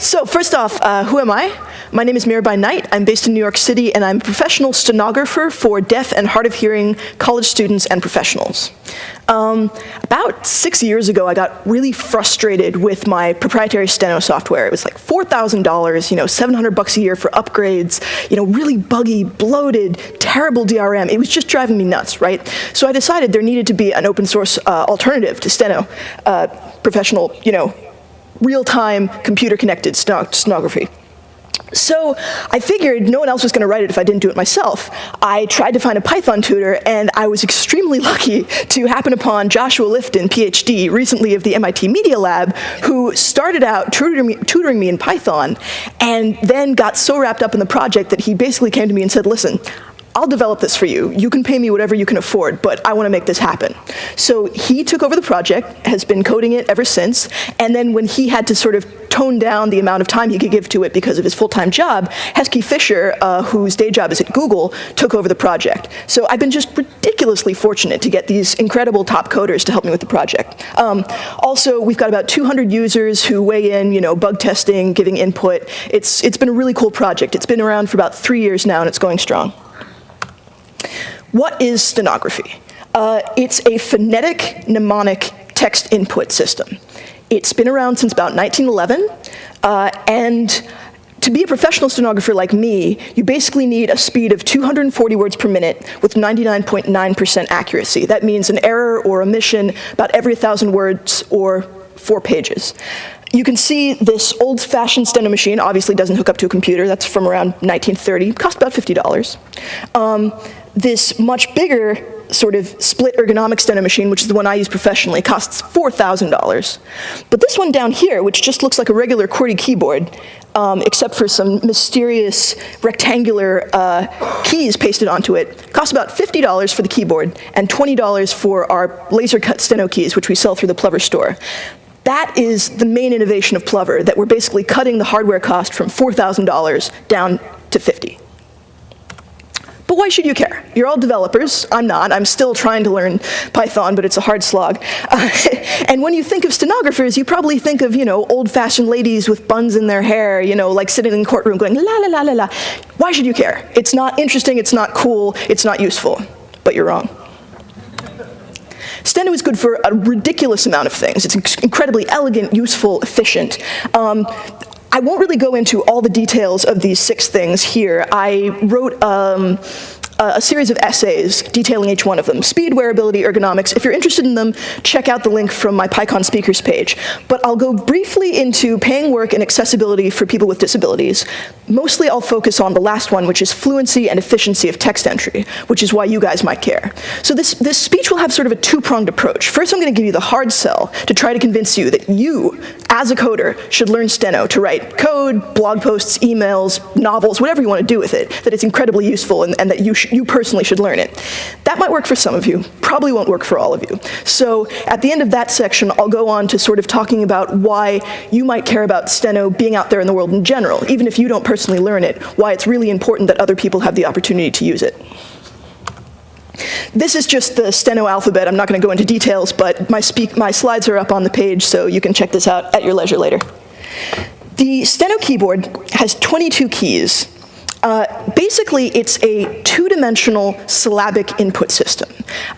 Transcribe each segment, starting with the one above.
So first off, who am I? My name is Mirabai Knight. I'm based in New York City, and I'm a professional stenographer for deaf and hard of hearing college students and professionals. About 6 years ago, I got really frustrated with my proprietary STENO software. It was like $4,000, $700 a year for upgrades, really buggy, bloated, terrible DRM. It was just driving me nuts, right? So I decided there needed to be an open source alternative to STENO, professional, real-time computer-connected stenography. So I figured no one else was going to write it if I didn't do it myself. I tried to find a Python tutor, and I was extremely lucky to happen upon Joshua Lifton, PhD, recently of the MIT Media Lab, who started out tutoring me in Python, and then got so wrapped up in the project that he basically came to me and said, listen, I'll develop this for you. You can pay me whatever you can afford, but I want to make this happen. So he took over the project, has been coding it ever since, and then when he had to sort of tone down the amount of time he could give to it because of his full-time job, Heskey Fisher, whose day job is at Google, took over the project. So I've been just ridiculously fortunate to get these incredible top coders to help me with the project. Also, we've got about 200 users who weigh in, bug testing, giving input. It's been a really cool project. It's been around for about 3 years now, and it's going strong. What is stenography? It's a phonetic mnemonic text input system. It's been around since about 1911, and to be a professional stenographer like me, you basically need a speed of 240 words per minute with 99.9% accuracy. That means an error or omission about every 1,000 words or 4 pages. You can see this old-fashioned steno machine obviously doesn't hook up to a computer. That's from around 1930. It cost about $50. This much bigger sort of split ergonomic steno machine, which is the one I use professionally, costs $4,000. But this one down here, which just looks like a regular QWERTY keyboard, except for some mysterious rectangular keys pasted onto it, costs about $50 for the keyboard and $20 for our laser-cut steno keys, which we sell through the Plover store. That is the main innovation of Plover, that we're basically cutting the hardware cost from $4,000 down to $50. But why should you care? You're all developers. I'm not. I'm still trying to learn Python, but it's a hard slog. And when you think of stenographers, you probably think of, old-fashioned ladies with buns in their hair, like sitting in the courtroom going, la, la, la, la, la. Why should you care? It's not interesting, it's not cool, it's not useful. But you're wrong. Steno is good for a ridiculous amount of things. It's incredibly elegant, useful, efficient. I won't really go into all the details of these 6 things here. I wrote a series of essays detailing each one of them. Speed, wearability, ergonomics. If you're interested in them, check out the link from my PyCon speakers page. But I'll go briefly into paying work and accessibility for people with disabilities. Mostly I'll focus on the last one, which is fluency and efficiency of text entry, which is why you guys might care. So this speech will have sort of a 2-pronged approach. First, I'm going to give you the hard sell to try to convince you that you, as a coder, should learn Steno to write code, blog posts, emails, novels, whatever you want to do with it, that it's incredibly useful and that you personally should learn it. That might work for some of you, probably won't work for all of you. So at the end of that section, I'll go on to sort of talking about why you might care about Steno being out there in the world in general, even if you don't personally learn it, why it's really important that other people have the opportunity to use it. This is just the Steno alphabet. I'm not going to go into details, but my slides are up on the page, so you can check this out at your leisure later. The Steno keyboard has 22 keys. Basically, it's a 2-dimensional syllabic input system,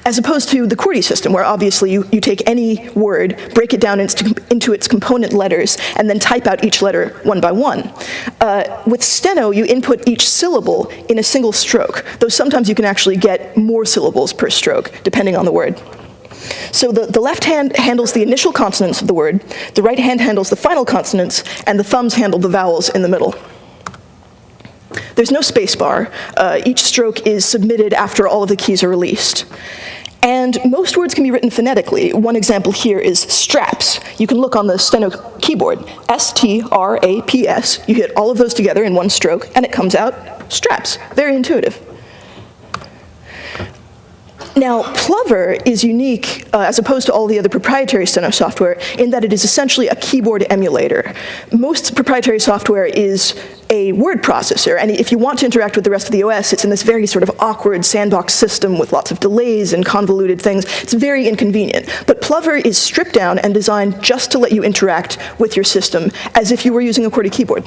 as opposed to the QWERTY system, where obviously you take any word, break it down into its component letters, and then type out each letter one by one. With Steno, you input each syllable in a single stroke, though sometimes you can actually get more syllables per stroke, depending on the word. So the left hand handles the initial consonants of the word, the right hand handles the final consonants, and the thumbs handle the vowels in the middle. There's no space bar. Each stroke is submitted after all of the keys are released. And most words can be written phonetically. One example here is straps. You can look on the Steno keyboard. S-T-R-A-P-S. You hit all of those together in one stroke, and it comes out straps. Very intuitive. Now, Plover is unique, as opposed to all the other proprietary Steno software, in that it is essentially a keyboard emulator. Most proprietary software is a word processor, and if you want to interact with the rest of the OS, it's in this very sort of awkward sandbox system with lots of delays and convoluted things. It's very inconvenient. But Plover is stripped down and designed just to let you interact with your system as if you were using a QWERTY keyboard.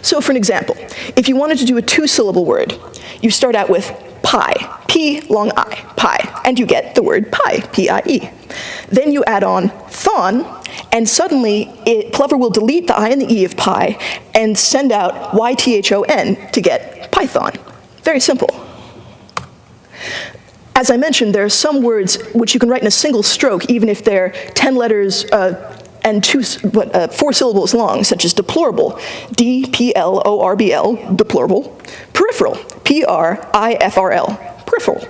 So for an example, if you wanted to do a two-syllable word, you start out with pi, P long I, pi, and you get the word pie, P-I-E. Then you add on thon, and suddenly Plover will delete the I and the E of pi and send out Y-T-H-O-N to get Python. Very simple. As I mentioned, there are some words which you can write in a single stroke, even if they're 10 letters and 4 syllables long, such as deplorable, D-P-L-O-R-B-L, deplorable, peripheral, P-R-I-F-R-L, peripheral.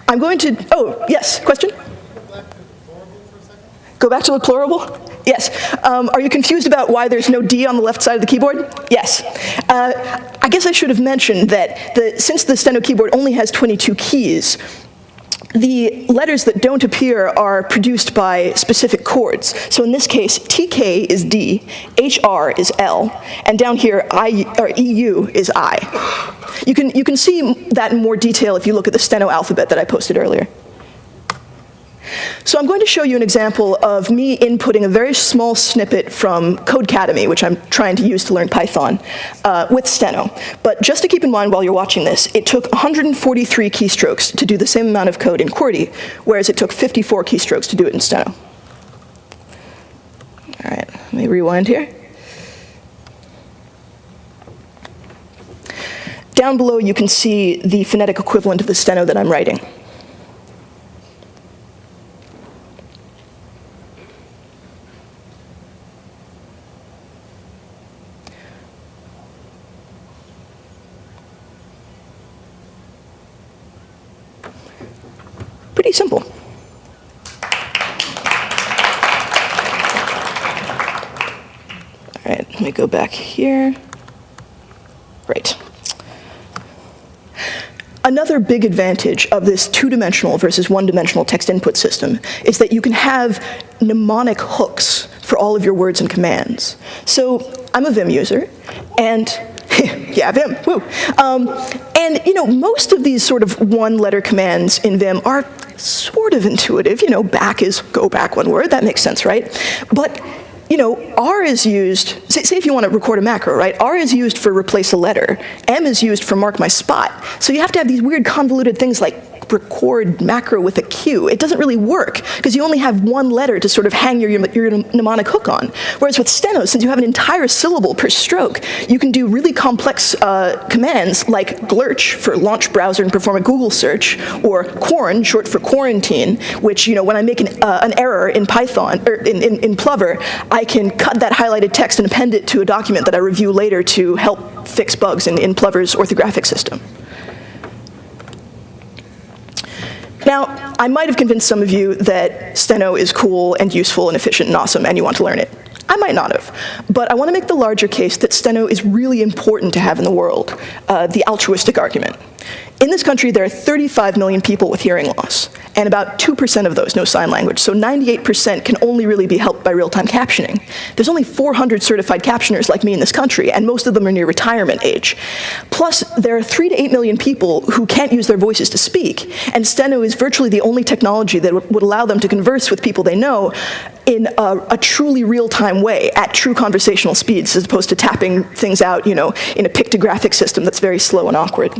I'm going to, oh, yes, question? Go back to deplorable? Yes. Are you confused about why there's no D on the left side of the keyboard? Yes. I guess I should have mentioned that since the Steno keyboard only has 22 keys, the letters that don't appear are produced by specific chords. So in this case, TK is D, HR is L, and down here, EU is I. You can see that in more detail if you look at the Steno alphabet that I posted earlier. So I'm going to show you an example of me inputting a very small snippet from Codecademy, which I'm trying to use to learn Python, with Steno. But just to keep in mind while you're watching this, it took 143 keystrokes to do the same amount of code in QWERTY, whereas it took 54 keystrokes to do it in Steno. All right, let me rewind here. Down below, you can see the phonetic equivalent of the Steno that I'm writing. Pretty simple. All right, let me go back here. Right. Another big advantage of this two-dimensional versus one-dimensional text input system is that you can have mnemonic hooks for all of your words and commands. So I'm a Vim user, and yeah, Vim, woo. And most of these sort of one-letter commands in Vim are sort of intuitive. Back is go back one word. That makes sense, right? But R is used, say if you want to record a macro, right? R is used for replace a letter. M is used for mark my spot. So you have to have these weird convoluted things like record macro with a Q. It doesn't really work, because you only have one letter to sort of hang your mnemonic hook on. Whereas with Steno, since you have an entire syllable per stroke, you can do really complex commands like glurch for launch browser and perform a Google search, or quarn, short for quarantine, which, when I make an error in Python, or in Plover, I can cut that highlighted text and append it to a document that I review later to help fix bugs in Plover's orthographic system. Now, I might have convinced some of you that Steno is cool and useful and efficient and awesome, and you want to learn it. I might not have, but I want to make the larger case that Steno is really important to have in the world, the altruistic argument. In this country, there are 35 million people with hearing loss, and about 2% of those know sign language, so 98% can only really be helped by real-time captioning. There's only 400 certified captioners like me in this country, and most of them are near retirement age. Plus, there are 3 to 8 million people who can't use their voices to speak, and Steno is virtually the only technology that would allow them to converse with people they know in a truly real-time way, at true conversational speeds, as opposed to tapping things out, in a pictographic system that's very slow and awkward.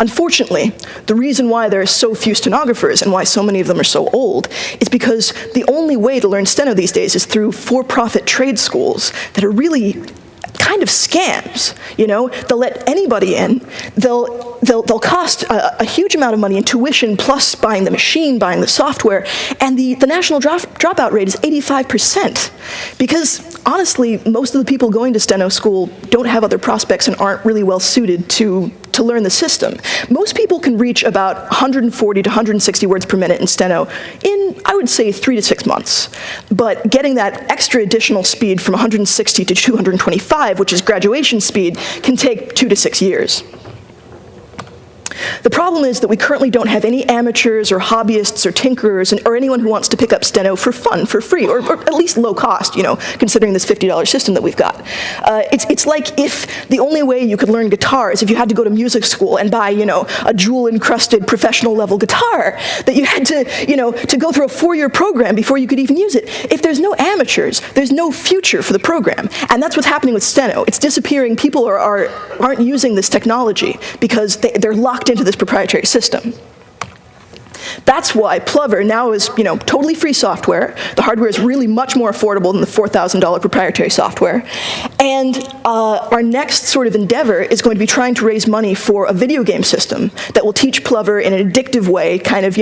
Unfortunately, the reason why there are so few stenographers and why so many of them are so old is because the only way to learn Steno these days is through for-profit trade schools that are really kind of scams. They'll let anybody in. They'll cost a huge amount of money in tuition, plus buying the machine, buying the software, and the national dropout rate is 85%. Because honestly, most of the people going to Steno school don't have other prospects and aren't really well suited to to learn the system. Most people can reach about 140 to 160 words per minute in Steno in, I would say, 3 to 6 months. But getting that extra additional speed from 160 to 225, which is graduation speed, can take 2 to 6 years. The problem is that we currently don't have any amateurs or hobbyists or tinkerers or anyone who wants to pick up Steno for fun, for free, or at least low cost, considering this $50 system that we've got. It's like if the only way you could learn guitar is if you had to go to music school and buy, a jewel-encrusted professional level guitar, that you had to go through a 4-year program before you could even use it. If there's no amateurs, there's no future for the program. And that's what's happening with Steno. It's disappearing. People aren't using this technology because they're locked into this proprietary system. That's why Plover now is, totally free software. The hardware is really much more affordable than the $4,000 proprietary software. And our next sort of endeavor is going to be trying to raise money for a video game system that will teach Plover in an addictive way, kind of,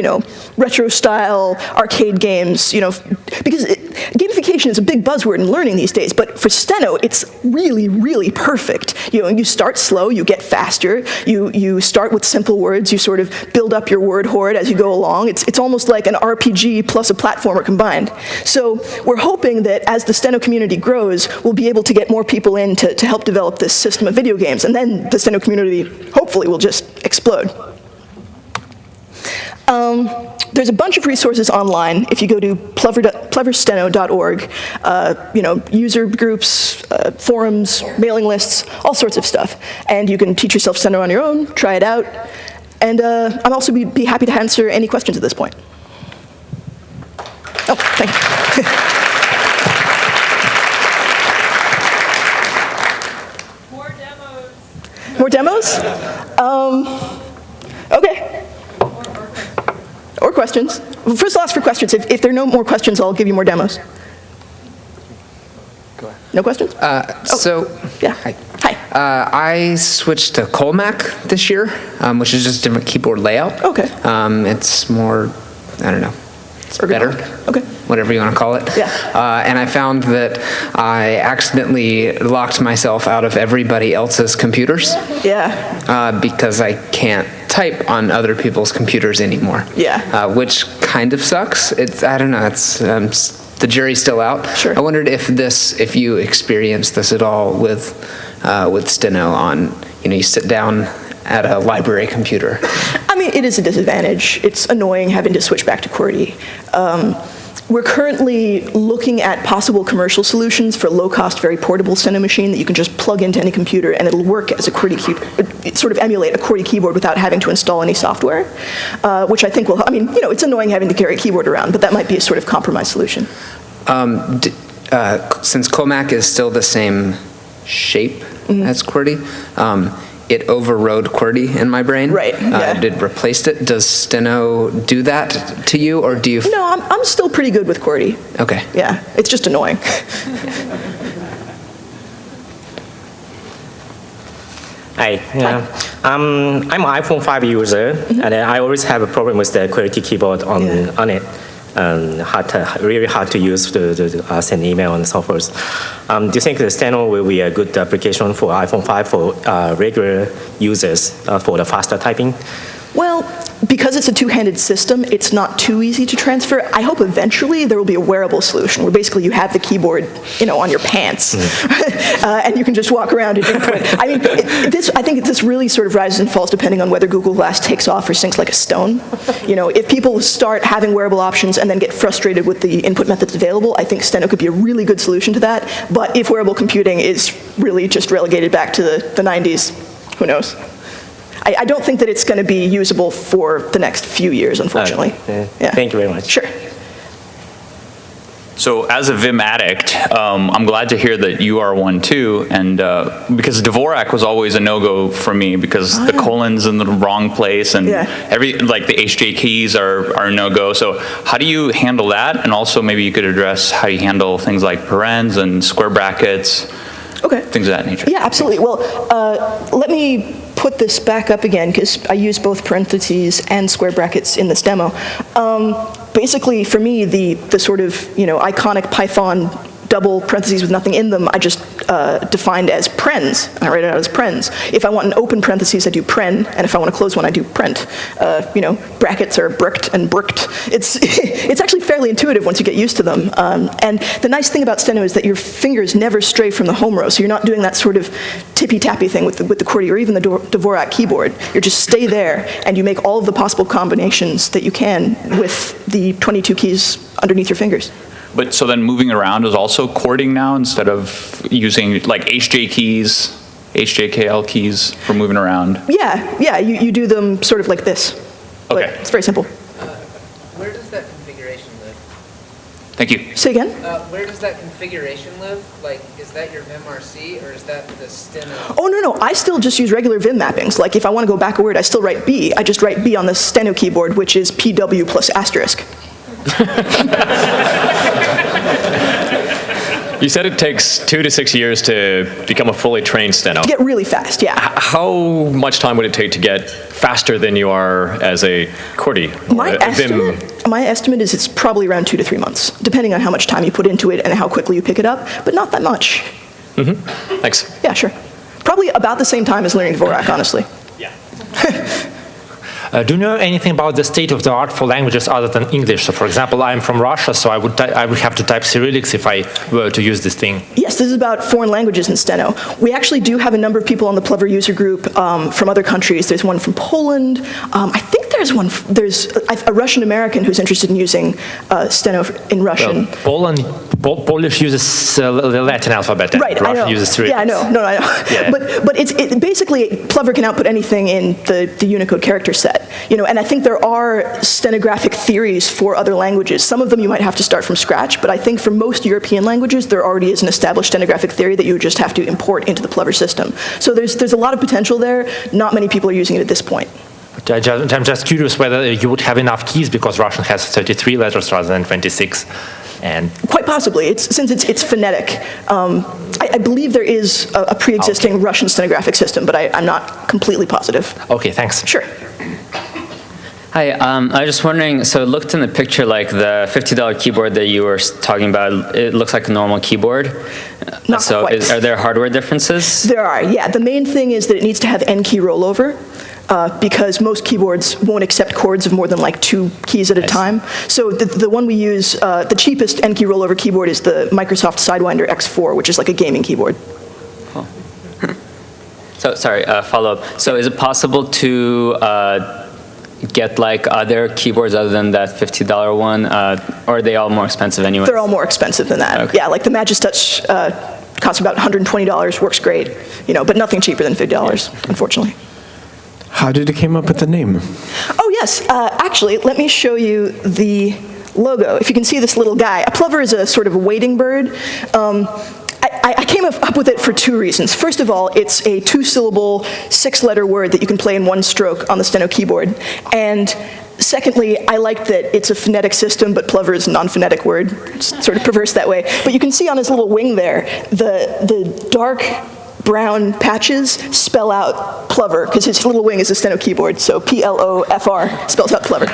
retro-style arcade games, because gamification is a big buzzword in learning these days, but for Steno, it's really, really perfect. You start slow, you get faster, you start with simple words, you sort of build up your word hoard as you go along. It's almost like an RPG plus a platformer combined. So we're hoping that as the Steno community grows, we'll be able to get more people in to help develop this system of video games, and then the Steno community hopefully will just explode. There's a bunch of resources online. If you go to ploversteno.org, user groups, forums, mailing lists, all sorts of stuff. And you can teach yourself Steno on your own, try it out. And I'll also be happy to answer any questions at this point. Oh, thank you. More demos? Okay. Or questions. First, I'll ask for questions. If there are no more questions, I'll give you more demos. Go ahead. No questions? Yeah. Hi. I switched to Colmac this year, which is just a different keyboard layout. Okay. It's more, I don't know, it's better. Okay. Whatever you want to call it. Yeah. And I found that I accidentally locked myself out of everybody else's computers. Yeah. Because I can't type on other people's computers anymore. Yeah. Which kind of sucks. I don't know, it's the jury's still out. Sure. I wondered if you experienced this at all with Steno on, you sit down at a library computer. I mean, it is a disadvantage. It's annoying having to switch back to QWERTY. We're currently looking at possible commercial solutions for low-cost, very portable Steno machine that you can just plug into any computer and it'll work as a QWERTY keyboard, sort of emulate a QWERTY keyboard without having to install any software, which I think will, it's annoying having to carry a keyboard around, but that might be a sort of compromise solution. Since Colmac is still the same shape as QWERTY, it overrode QWERTY in my brain. Right, yeah. It replaced it. Does Steno do that to you, or do you? No, I'm still pretty good with QWERTY. Okay. Yeah, it's just annoying. Hi. I'm an iPhone 5 user, and I always have a problem with the QWERTY keyboard on it. Really hard to use to send email and so forth. Do you think the Steno will be a good application for iPhone 5 for regular users for the faster typing? Well, because it's a two-handed system, it's not too easy to transfer. I hope eventually there will be a wearable solution where basically you have the keyboard, on your pants, and you can just walk around and input. I mean, I think this really sort of rises and falls depending on whether Google Glass takes off or sinks like a stone. If people start having wearable options and then get frustrated with the input methods available, I think Steno could be a really good solution to that. But if wearable computing is really just relegated back to the 90s, who knows? I don't think that it's going to be usable for the next few years, unfortunately. Yeah. Thank you very much. Sure. So as a Vim addict, I'm glad to hear that you are one too, and because Dvorak was always a no-go for me because the colon's in the wrong place and the HJ keys are a no-go. So how do you handle that? And also maybe you could address how you handle things like parens and square brackets, things of that nature. Yeah, absolutely. Well, let me put this back up again because I use both parentheses and square brackets in this demo. Basically, for me, the sort of iconic Python double parentheses with nothing in them, I just defined as prens, and I write it out as prens. If I want an open parentheses, I do pren, and if I want to close one, I do prent. Brackets are bricked and bricked. It's actually fairly intuitive once you get used to them. And the nice thing about Steno is that your fingers never stray from the home row, so you're not doing that sort of tippy-tappy thing with the QWERTY or even the Dvorak keyboard. You just stay there, and you make all of the possible combinations that you can with the 22 keys underneath your fingers. But so then moving around is also chording now instead of using like HJ keys, HJKL keys for moving around? Yeah, you do them sort of like this. Okay. But it's very simple. Where does that configuration live? Thank you. Say again? Where does that configuration live? Like, is that your memRC or is that the Steno? Oh, no, I still just use regular Vim mappings. Like, if I want to go back a word, I still write B. I just write B on the Steno keyboard, which is PW plus asterisk. You said it takes 2 to 6 years to become a fully trained Steno. Get really fast, yeah. How much time would it take to get faster than you are as a QWERTY? My estimate is it's probably around 2 to 3 months, depending on how much time you put into it and how quickly you pick it up, but not that much. Mm-hmm. Thanks. Yeah, sure. Probably about the same time as learning Dvorak, honestly. Yeah. Do you know anything about the state of the art for languages other than English? So, for example, I'm from Russia, so I would have to type Cyrillics if I were to use this thing. Yes, this is about foreign languages in Steno. We actually do have a number of people on the Plover user group from other countries. There's one from Poland. I think there's a Russian American who's interested in using Steno in Russian. Well, Polish uses the Latin alphabet, and right, Russian uses Cyrillics. Yeah, I know. No, I know. Yeah. But it's basically Plover can output anything in the Unicode character set. And I think there are stenographic theories for other languages. Some of them you might have to start from scratch, but I think for most European languages, there already is an established stenographic theory that you would just have to import into the Plover system. So there's a lot of potential there. Not many people are using it at this point. But I'm just curious whether you would have enough keys, because Russian has 33 letters rather than 26. And quite possibly, since it's phonetic. I believe there is a pre-existing Russian stenographic system, but I'm not completely positive. Okay, thanks. Sure. Hi, I was just wondering, so it looked in the picture like the $50 keyboard that you were talking about, it looks like a normal keyboard. Not quite. Are there hardware differences? There are, yeah. The main thing is that it needs to have N-key rollover. Because most keyboards won't accept chords of more than like 2 keys at a time. So the one we use, the cheapest N-key rollover keyboard is the Microsoft Sidewinder X4, which is like a gaming keyboard. Oh. So, sorry, follow-up. So is it possible to get like other keyboards other than that $50 one, or are they all more expensive anyway? They're all more expensive than that. Okay. Yeah, like the Magistouch costs about $120, works great, but nothing cheaper than $50, unfortunately. How did it come up with the name? Oh, yes. Actually, let me show you the logo. If you can see this little guy. A plover is a sort of a wading bird. I came up with it for 2 reasons. First of all, it's a 2-syllable, 6-letter word that you can play in one stroke on the Steno keyboard. And secondly, I like that it's a phonetic system, but plover is a non-phonetic word. It's sort of perverse that way. But you can see on his little wing there, the dark brown patches spell out Plover, because his little wing is a Steno keyboard, so P-L-O-F-R spells out Plover.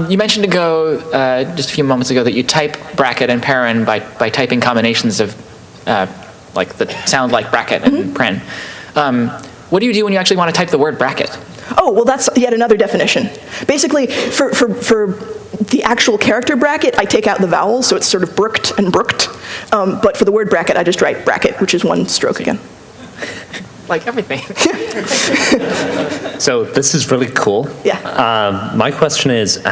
You mentioned just a few moments ago that you type bracket and paren by typing combinations of like that sound like bracket and paren. What do you do when you actually want to type the word bracket? Oh, well, that's yet another definition. Basically, for the actual character bracket, I take out the vowels, so it's sort of brooked and brooked. But for the word bracket, I just write bracket, which is 1 stroke again. Like everything. So this is really cool. Yeah. My question is,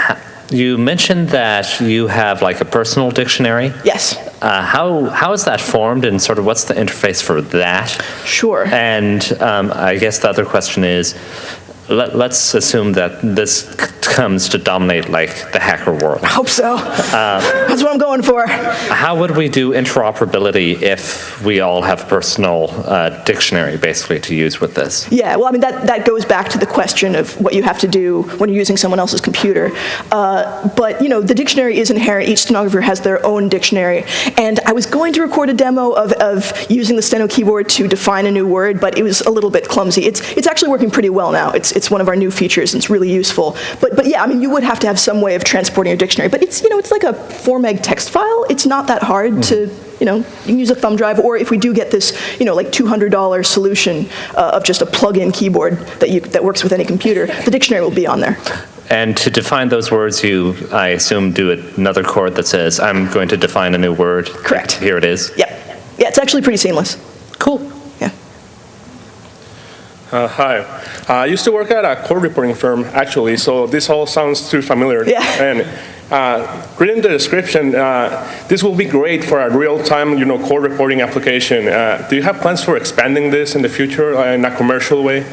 you mentioned that you have like a personal dictionary. Yes. How is that formed, and sort of what's the interface for that? Sure. And I guess the other question is, let's assume that this comes to dominate like the hacker world. I hope so. That's what I'm going for. How would we do interoperability if we all have a personal dictionary basically to use with this? Yeah, well, I mean, that goes back to the question of what you have to do when you're using someone else's computer. But, the dictionary is inherent. Each stenographer has their own dictionary. And I was going to record a demo of using the Steno keyboard to define a new word, but it was a little bit clumsy. It's actually working pretty well now. It's one of our new features, and it's really useful. But but yeah, I mean, you would have to have some way of transporting your dictionary. But it's, it's like a 4 meg text file. It's not that hard to, you can use a thumb drive, or if we do get this, like $200 solution of just a plug-in keyboard that works with any computer, the dictionary will be on there. And to define those words, you, I assume, do another chord that says, I'm going to define a new word. Correct. Here it is. Yep. Yeah, it's actually pretty seamless. Cool. Yeah. Hi. I used to work at a code reporting firm, actually, so this all sounds too familiar. Yeah. And reading the description, this will be great for a real-time, code reporting application. Do you have plans for expanding this in the future in a commercial way?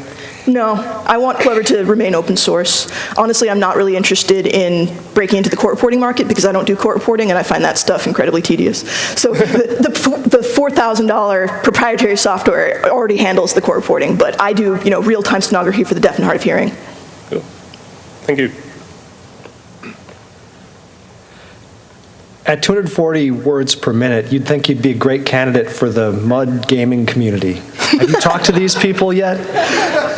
No, I want Plover to remain open source. Honestly, I'm not really interested in breaking into the court reporting market because I don't do court reporting and I find that stuff incredibly tedious. So the $4,000 proprietary software already handles the court reporting, but I do, real-time stenography for the deaf and hard of hearing. Cool. Thank you. At 240 words per minute, you'd think you'd be a great candidate for the MUD gaming community. Have you talked to these people yet?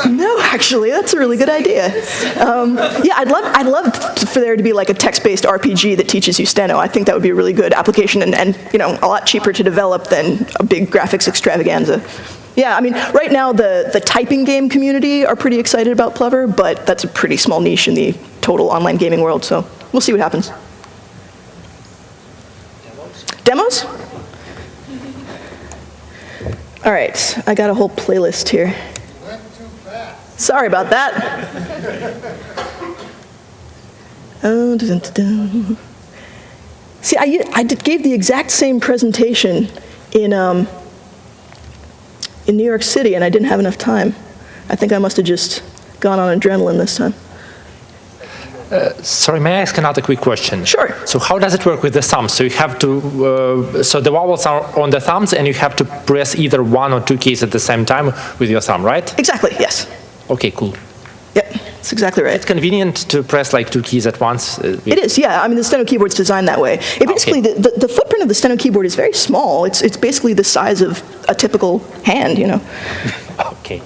No, actually, that's a really good idea. Yeah, I'd love for there to be like a text-based RPG that teaches you Steno. I think that would be a really good application and a lot cheaper to develop than a big graphics extravaganza. Yeah, I mean, right now the typing game community are pretty excited about Plover, but that's a pretty small niche in the total online gaming world, so we'll see what happens. Demos? All right, I got a whole playlist here. Sorry about that. Oh, dun, dun, dun. See, I gave the exact same presentation in New York City, and I didn't have enough time. I think I must have just gone on adrenaline this time. Sorry, may I ask another quick question? Sure. So how does it work with the thumbs? So you have to, so the vowels are on the thumbs and you have to press either 1 or 2 keys at the same time with your thumb, right? Exactly, yes. Okay, cool. Yep, that's exactly right. It's convenient to press like 2 keys at once. It is, yeah. I mean, the Steno keyboard's designed that way. Basically, the footprint of the Steno keyboard is very small. It's basically the size of a typical hand, Okay,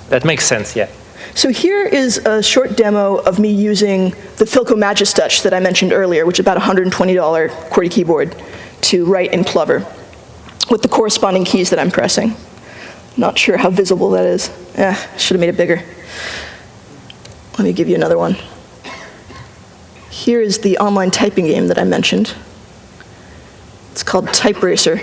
that makes sense, yeah. So here is a short demo of me using the Philco Magistouch that I mentioned earlier, which is about a $120 QWERTY keyboard, to write in Plover with the corresponding keys that I'm pressing. Not sure how visible that is. Should have made it bigger. Let me give you another one. Here is the online typing game that I mentioned. It's called Type Racer.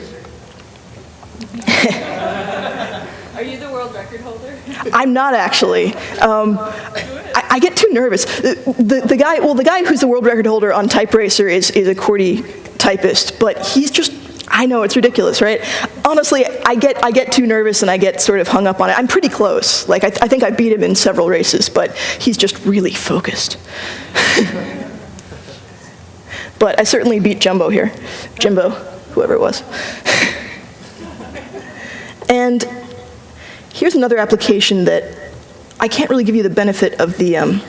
Are you the world record holder? I'm not actually. I get too nervous. The guy who's the world record holder on Type Racer is a QWERTY typist, but he's just, I know it's ridiculous, right? Honestly, I get too nervous and I get sort of hung up on it. I'm pretty close. Like I think I beat him in several races, but he's just really focused. But I certainly beat Jumbo here. Jimbo, whoever it was. And here's another application that I can't really give you the benefit of the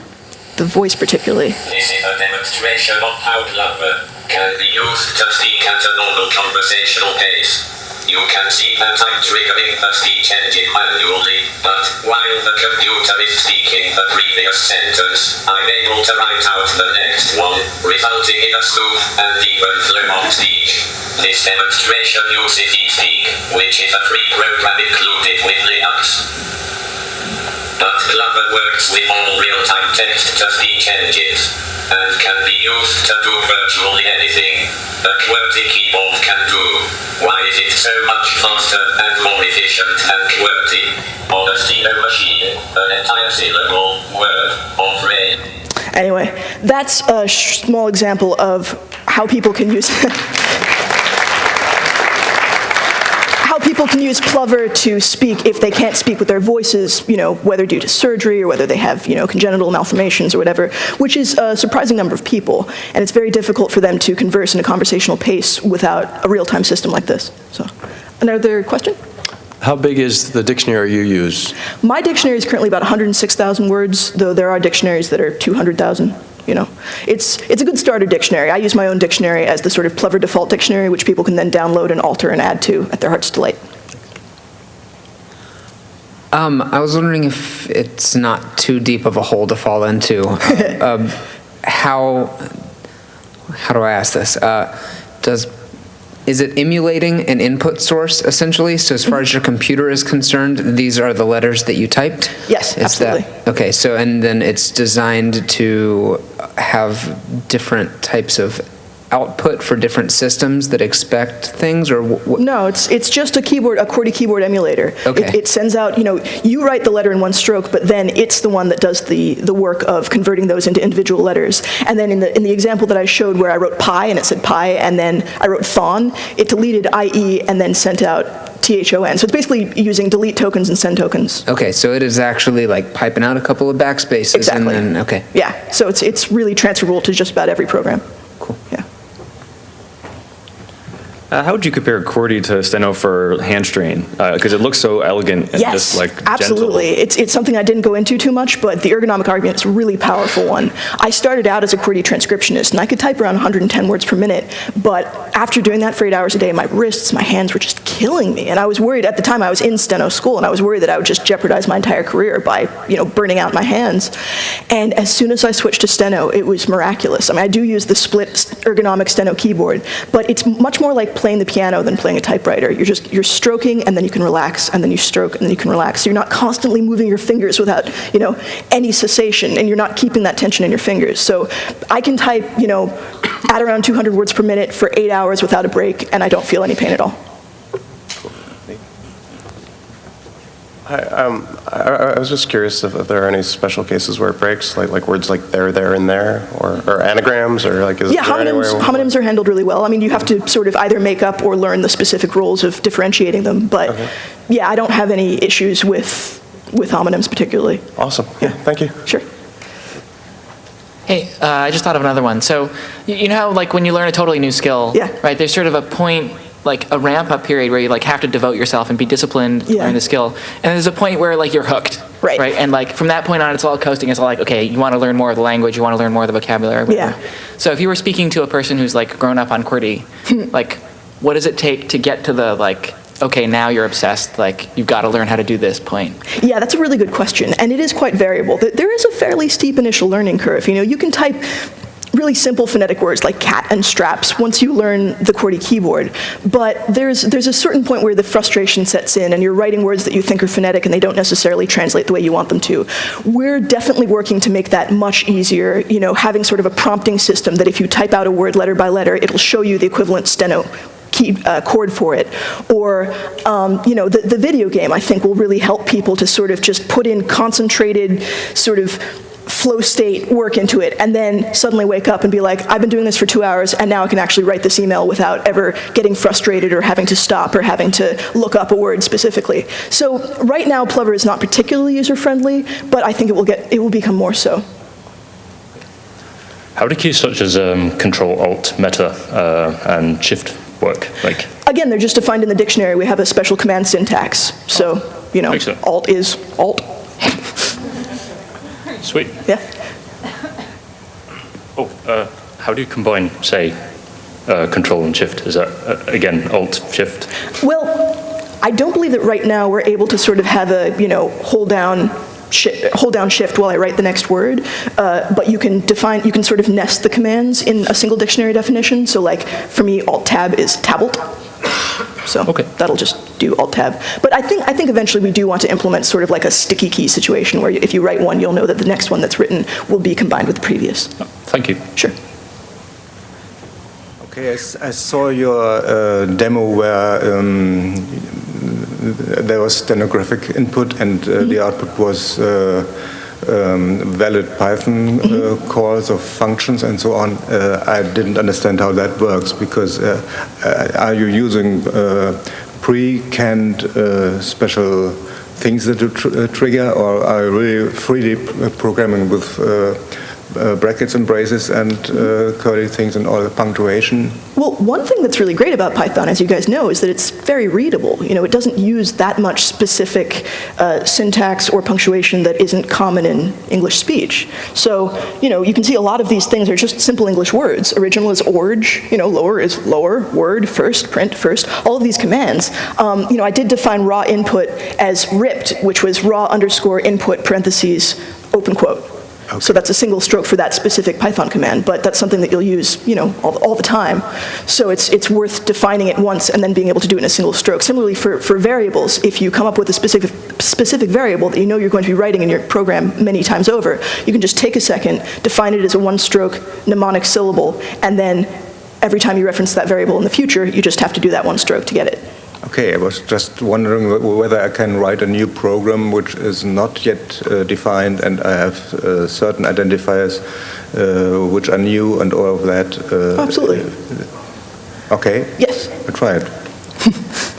voice particularly. This is a demonstration of how Plover can be used to speak at a normal conversational pace. You can see that I'm triggering the speech engine manually, but while the computer is speaking the previous sentence, I'm able to write out the next one, resulting in a smooth and even flow of speech. This demonstration uses eSpeak, which is a free program included with Linux. But Plover works with all real-time text-to-speech engines, and can be used to do virtually anything a QWERTY keyboard can do. Why is it so much faster and more efficient than QWERTY? On a Steno machine, an entire syllable, word, or phrase. Anyway, that's a small example of how people can use Plover to speak if they can't speak with their voices, whether due to surgery or whether they have, congenital malformations or whatever, which is a surprising number of people. And it's very difficult for them to converse in a conversational pace without a real-time system like this. So, another question? How big is the dictionary you use? My dictionary is currently about 106,000 words, though there are dictionaries that are 200,000. It's a good starter dictionary. I use my own dictionary as the sort of Plover default dictionary, which people can then download and alter and add to at their heart's delight. And are there questions? How big is the dictionary you use? My dictionary is currently about 106,000 words, though there are dictionaries that are 200,000. It's a good starter dictionary. I use my own dictionary as the sort of Plover default dictionary, which people can then download and alter and add to at their heart's delight. I was wondering if it's not too deep of a hole to fall into. How do I ask this? Is it emulating an input source, essentially? So as far as your computer is concerned, these are the letters that you typed? Yes, absolutely. Okay, so and then it's designed to have different types of output for different systems that expect things, or No, it's just a QWERTY keyboard emulator. Okay. It sends out, you write the letter in one stroke, but then it's the one that does the work of converting those into individual letters. And then in the example that I showed where I wrote pi and it said pi, and then I wrote thon, it deleted IE and then sent out THON. So it's basically using delete tokens and send tokens. Okay, so it is actually like piping out a couple of backspaces. Exactly. And then, okay. Yeah, so it's really transferable to just about every program. Cool. Yeah. How would you compare QWERTY to Steno for hand strain? Because it looks so elegant and Yes, just like absolutely. gentle. It's something I didn't go into too much, but the ergonomic argument is a really powerful one. I started out as a QWERTY transcriptionist, and I could type around 110 words per minute, but after doing that for 8 hours a day, my wrists, my hands were just killing me, and I was worried. At the time, I was in Steno school, and I was worried that I would just jeopardize my entire career by, burning out my hands. And as soon as I switched to Steno, it was miraculous. I mean, I do use the split ergonomic Steno keyboard, but it's much more like playing the piano than playing a typewriter. You're stroking, and then you can relax, and then you stroke, and then you can relax. So you're not constantly moving your fingers without, any cessation, and you're not keeping that tension in your fingers. So I can type, at around 200 words per minute for 8 hours without a break, and I don't feel any pain at all. I was just curious if there are any special cases where it breaks, like words like there, and there, or anagrams, or like is Yeah, there anywhere? homonyms are handled really well. I mean, you have to sort of either make up or learn the specific rules of differentiating them, but yeah, I don't have any issues with homonyms particularly. Awesome. Yeah, thank you. Sure. Hey, I just thought of another one. So, you know how like when you learn a totally new skill, right, there's sort of a point, like a ramp-up period where you like have to devote yourself and be disciplined to learn the skill. And there's a point where like you're hooked, right? And like from that point on, it's all coasting. It's all like, okay, you want to learn more of the language, you want to learn more of the vocabulary. Whatever. So if you were speaking to a person who's like grown up on QWERTY, like what does it take to get to the like, okay, now you're obsessed, like you've got to learn how to do this point? Yeah, that's a really good question, and it is quite variable. There is a fairly steep initial learning curve. You can type really simple phonetic words like cat and straps once you learn the QWERTY keyboard, but there's a certain point where the frustration sets in and you're writing words that you think are phonetic and they don't necessarily translate the way you want them to. We're definitely working to make that much easier, having sort of a prompting system that if you type out a word letter by letter, it'll show you the equivalent Steno chord for it. Or, the video game, I think, will really help people to sort of just put in concentrated sort of flow state work into it, and then suddenly wake up and be like, I've been doing this for 2 hours, and now I can actually write this email without ever getting frustrated or having to stop or having to look up a word specifically. So right now, Plover is not particularly user-friendly, but I think it will become more so. How do keys such as Control, Alt, Meta, and Shift work? Again, they're just defined in the dictionary. We have a special command syntax. So, Alt is Alt. Sweet. Yeah. How do you combine, say, Control and Shift? Is that, again, Alt, Shift? Well, I don't believe that right now we're able to sort of have a, hold down Shift while I write the next word, but you can sort of nest the commands in a single dictionary definition. So like, for me, Alt-Tab is tablet. So that'll just do Alt-Tab. But I think eventually we do want to implement sort of like a sticky key situation where if you write one, you'll know that the next one that's written will be combined with the previous. Thank you. Sure. Okay, I saw your demo where there was stenographic input and the output was valid Python calls of functions and so on. I didn't understand how that works because are you using pre-canned special things that you trigger, or are you really 3D programming with brackets and braces and curly things and all the punctuation. Well, one thing that's really great about Python, as you guys know, is that it's very readable. You know, it doesn't use that much specific syntax or punctuation that isn't common in English speech. So, you know, you can see a lot of these things are just simple English words. Original is org, you know, lower is lower, word first, print first, all of these commands. You know, I did define raw input as ripped, which was raw underscore input parentheses open quote. Okay. So that's a single stroke for that specific Python command, but that's something that you'll use, you know, all the time. So it's worth defining it once and then being able to do it in a single stroke. Similarly for variables, if you come up with a specific variable that you know you're going to be writing in your program many times over, you can just take a second, define it as a one-stroke mnemonic syllable, and then every time you reference that variable in the future, you just have to do that one stroke to get it. Okay, I was just wondering whether I can write a new program which is not yet defined, and I have certain identifiers which are new and all of that. Absolutely. Okay. Yes. I'll try it.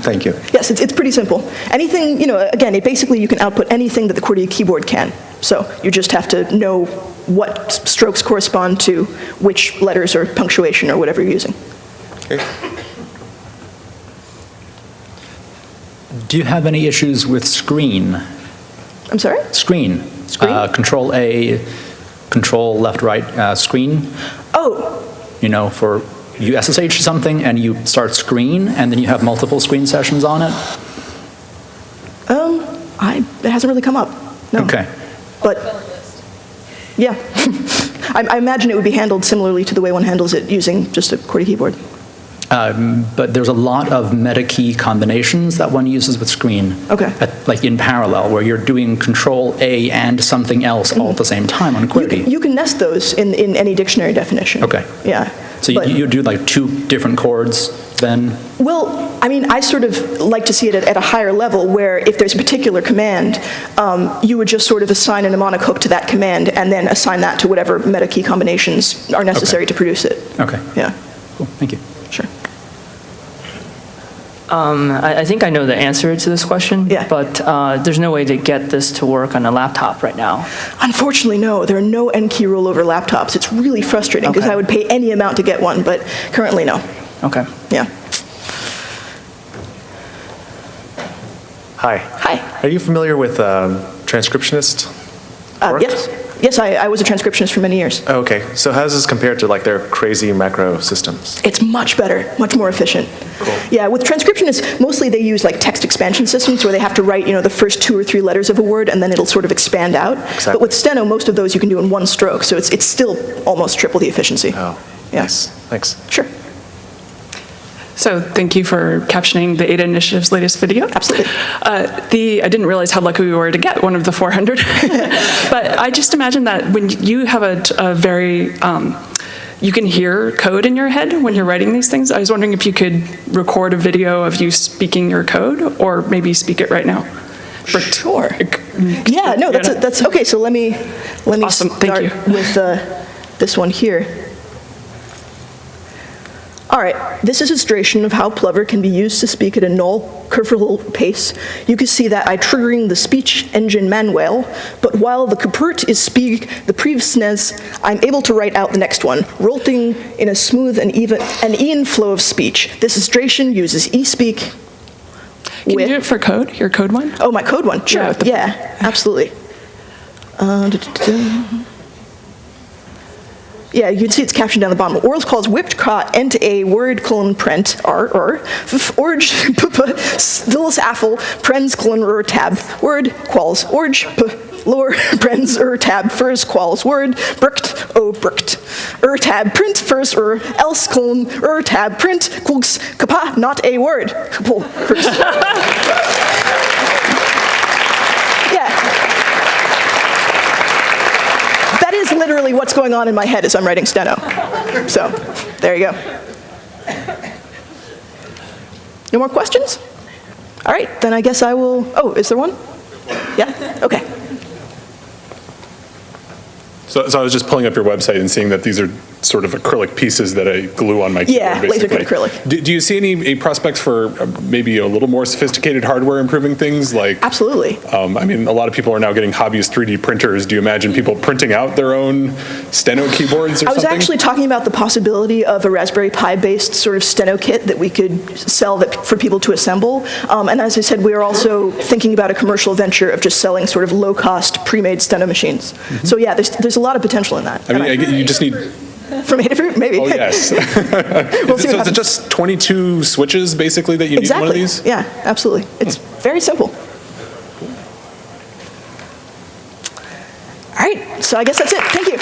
Thank you. Yes, it's pretty simple. Anything, you know, again, basically you can output anything that the QWERTY keyboard can. So you just have to know what strokes correspond to which letters or punctuation or whatever you're using. Okay. Do you have any issues with screen? I'm sorry? Screen. Screen? Control A, control left, right, screen. Oh. You know, for you SSH something and you start screen and then you have multiple screen sessions on it? It hasn't really come up, no. Okay. But, yeah. I imagine it would be handled similarly to the way one handles it using just a QWERTY keyboard. But there's a lot of meta key combinations that one uses with screen. Okay. Like in parallel, where you're doing Control A and something else all at the same time on QWERTY. You can nest those in any dictionary definition. Okay. Yeah. So you do like two different chords then? Well, I mean, I sort of like to see it at a higher level where if there's a particular command, you would just sort of assign a mnemonic hook to that command and then assign that to whatever meta key combinations are necessary to produce it. Okay. Yeah. Cool. Thank you. Sure. I think I know the answer to this question, but there's no way to get this to work on a laptop right now. Unfortunately, no. There are no N-key rollover laptops. It's really frustrating because I would pay any amount to get one, but currently, no. Okay. Yeah. Hi. Hi. Are you familiar with transcriptionist work? Yes. Yes, I was a transcriptionist for many years. Oh, okay. So how does this compare to like their crazy macro systems? It's much better, much more efficient. Cool. Yeah, with transcriptionists, mostly they use like text expansion systems where they have to write, you know, the first 2 or 3 letters of a word and then it'll sort of expand out. Exactly. But with Steno, most of those you can do in one stroke, so it's still almost triple the efficiency. Oh, yeah. nice. Thanks. Sure. So thank you for captioning the ADA Initiative's latest video. Absolutely. I didn't realize how lucky we were to get one of the 400. But I just imagine that when you have a very, you can hear code in your head when you're writing these things. I was wondering if you could record a video of you speaking your code or maybe speak it right now. Sure. Yeah, no, that's okay. So let me awesome. start with this one here. All right, this is a illustration of how Plover can be used to speak at a null curval pace. You can see that I triggering the speech engine manual, but while the kaput is speak the previousness, I'm able to write out the next one, rolling in a smooth and even flow of speech. This illustration uses eSpeak. Can you do it for code, your code one? Oh, my code one, sure, yeah, absolutely. Yeah, you can see it's captioned down the bottom. Orals calls whipped caught ent a word colon prent org stills affle prens colon tab word quals org lower prens tab first quals word bricked bricked tab print first else colon tab print quals kapa not a word. That is literally what's going on in my head as I'm writing Steno. So, there you go. No more questions? All right, then I guess I will, oh, is there one? Yeah, okay. So I was just pulling up your website and seeing that these are sort of acrylic pieces that I glue on my keyboard, Yeah, basically. laser cut acrylic. Do you see any prospects for maybe a little more sophisticated hardware improving things? Like, absolutely. I mean, a lot of people are now getting hobbyist 3D printers. Do you imagine people printing out their own Steno keyboards or I was something? actually talking about the possibility of a Raspberry Pi-based sort of Steno kit that we could sell for people to assemble. And as I said, we are also thinking about a commercial venture of just selling sort of low-cost pre-made Steno machines. Mm-hmm. So yeah, there's a lot of potential in that. I mean, you just need... From Adafruit, maybe. Oh, yes. So is it just 22 switches, basically, that you need one of these? Yeah, absolutely. It's very simple. All right, so I guess that's it. Thank you.